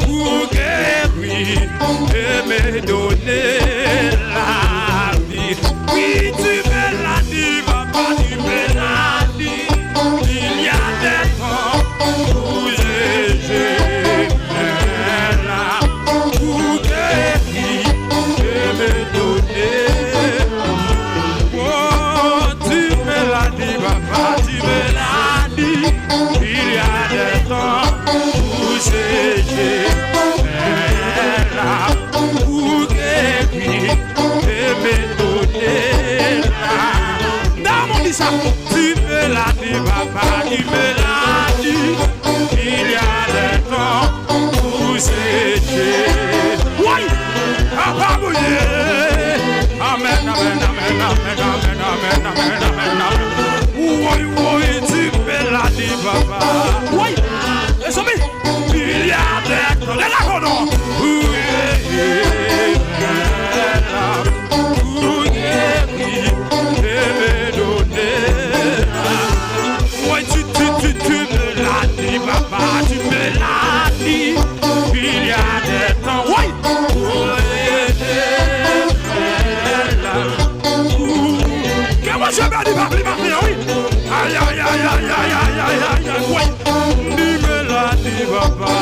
pour guérir et me donner la vie. Oui, tu me l'as dit, papa, tu me l'as dit. Il y a des temps où j'ai là pour guérir et me donner. Oh, tu me l'as dit, papa, tu me l'as dit. Il y a des temps où j'ai là pour guérir et me donner là. Dans mon dit ça, tu me l'as dit, papa, tu me l'as dit. Il y a des temps où j'ai. Oui, papa bouillé. Amen, amen, amen, amen, amen, amen, amen, amen, amen. Oui, oui, tu me l'as dit, papa. Oui, et ça il y a des temps. Les raconons. Oui, tu me l'as dit, papa, tu me l'as dit. Il y a des temps. Oui, que moi je me dis, papa, oui. Aïe, aïe, aïe, aïe, aïe, aïe, aïe, aïe, oui. Tu me l'as dit, papa.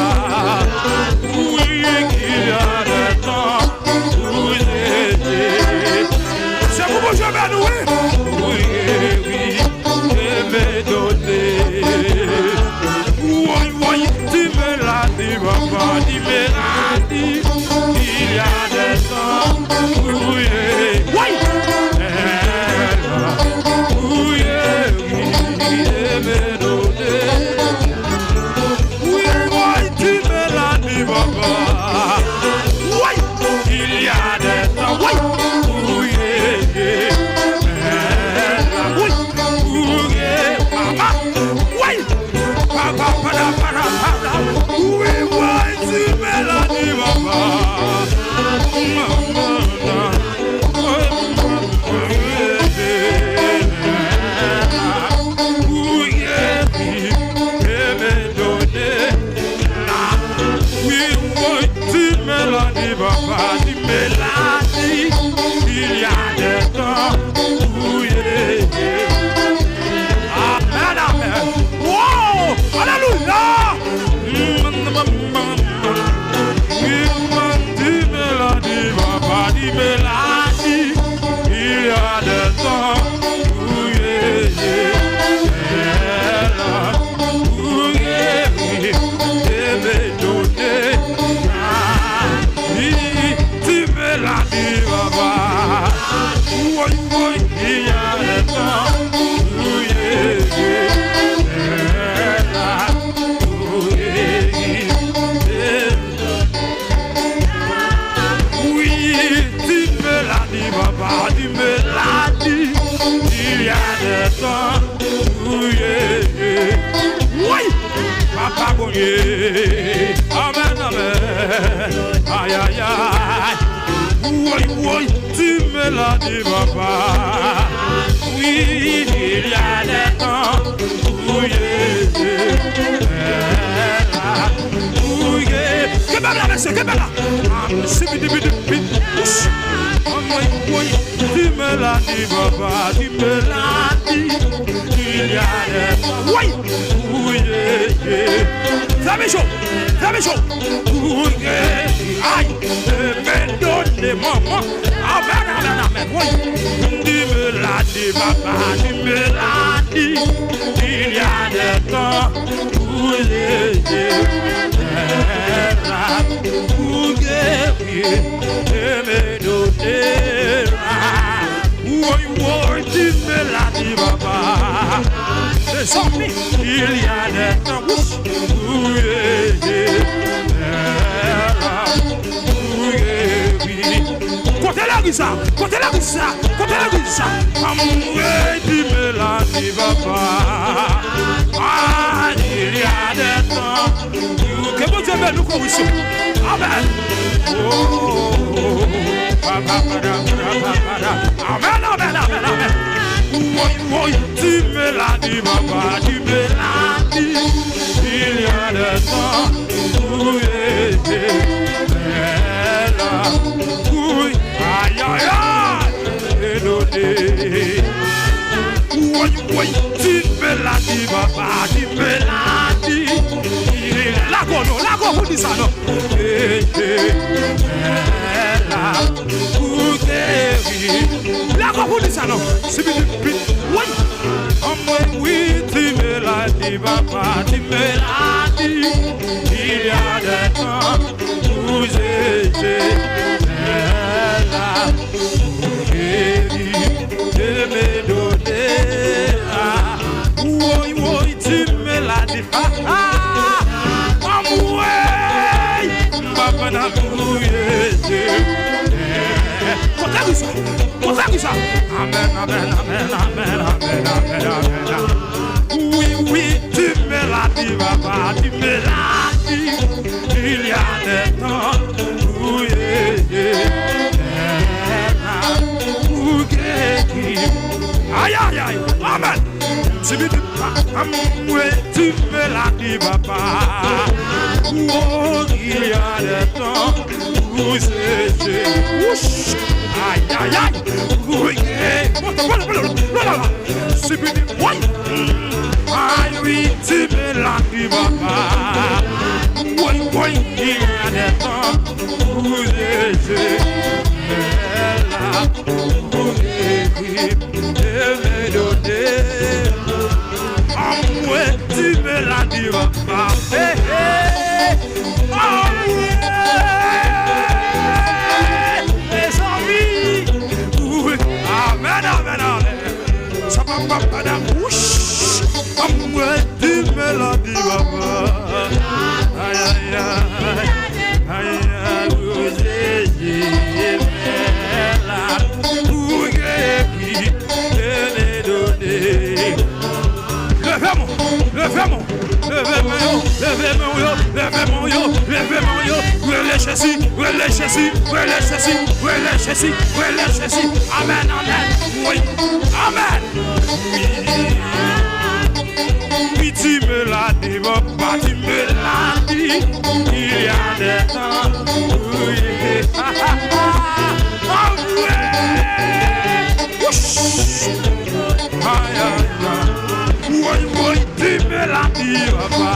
Oui, qu'il y a des temps. Oui, c'est pour moi je me dis, oui. Oui, oui, et me donner. Oui, oui, tu me l'as dit, papa, tu me l'as dit. Il y a des temps. Oui, oui. Oui, et me donner. Oui, oui, tu me l'as dit, papa. Oui, il y a des temps. Oui, oui, oui, oui, papa. Oui, papa, papa, papa. Oui, oui, tu me l'as dit, papa. Papa, tu me l'as dit, il y a des temps où amen, amen. Wow, alléluia. Tu me l'as dit, papa, tu me l'as dit, il y a des temps où amen, amen. Aïe, aïe, aïe. Oui, oui, tu me l'as dit, papa. Oui, il y a des temps. Oui, oui, que belle la monsieur, que belle la. Oui, tu me l'as dit, papa. Tu me l'as dit. Il y a des temps. Oui, oui, fais chaud, fais chaud. Oui, aïe, me donne maman. Amen, amen, amen. Oui, tu me l'as dit, papa, tu me l'as dit. Il y a des temps où pour guérir et me donner. Oui, oui, tu me l'as dit, papa. C'est sorti, il y a des temps où côté la guisa, côté la guisa, côté la guisa. Tu me l'as dit, papa. Ah, il y a des temps que vous devez nous corriger. Amen. Oh, amen, amen, amen, amen. Oui, oui, tu me l'as dit, papa, tu me l'as dit. Il y a des temps, oui, oui, aïe, aïe, aïe, donné. Oui, oui, tu me l'as dit, papa, tu me l'as dit. La go, vous dites ça, non? Pour guérir. La go, vous dites ça, non? C'est bien, oui. Oui, tu me l'as dit, papa, tu me l'as dit. Il y a des temps où j'étais là. Pour guérir, je me donnais là. Oui, oui, tu me l'as dit, papa. Amen, amen, amen, amen, amen, amen, amen. Oui, oui, tu me l'as dit, papa, tu me l'as dit. Il y a des temps où aïe, aïe, aïe, amen. Tu me l'as dit, papa. Oh, il y a des temps où c'est aïe, aïe, aïe. Oui, c'est bien. Aïe, oui, tu me l'as dit, papa. Oui, oui, il y a des temps où c'est là. Tu me l'as dit, papa. Hey, hey. Oh, yeah. Les amis. Oui. Amen, amen, amen. Ça va pas dans la bouche. Tu me l'as dit, papa. Aïe, aïe, aïe. Aïe, aïe, amen, amen, oui, amen, oui, tu me l'as dit, papa, tu me l'as dit, il y a des temps, oui, aïe, aïe, oui, oui, tu me l'as dit, papa.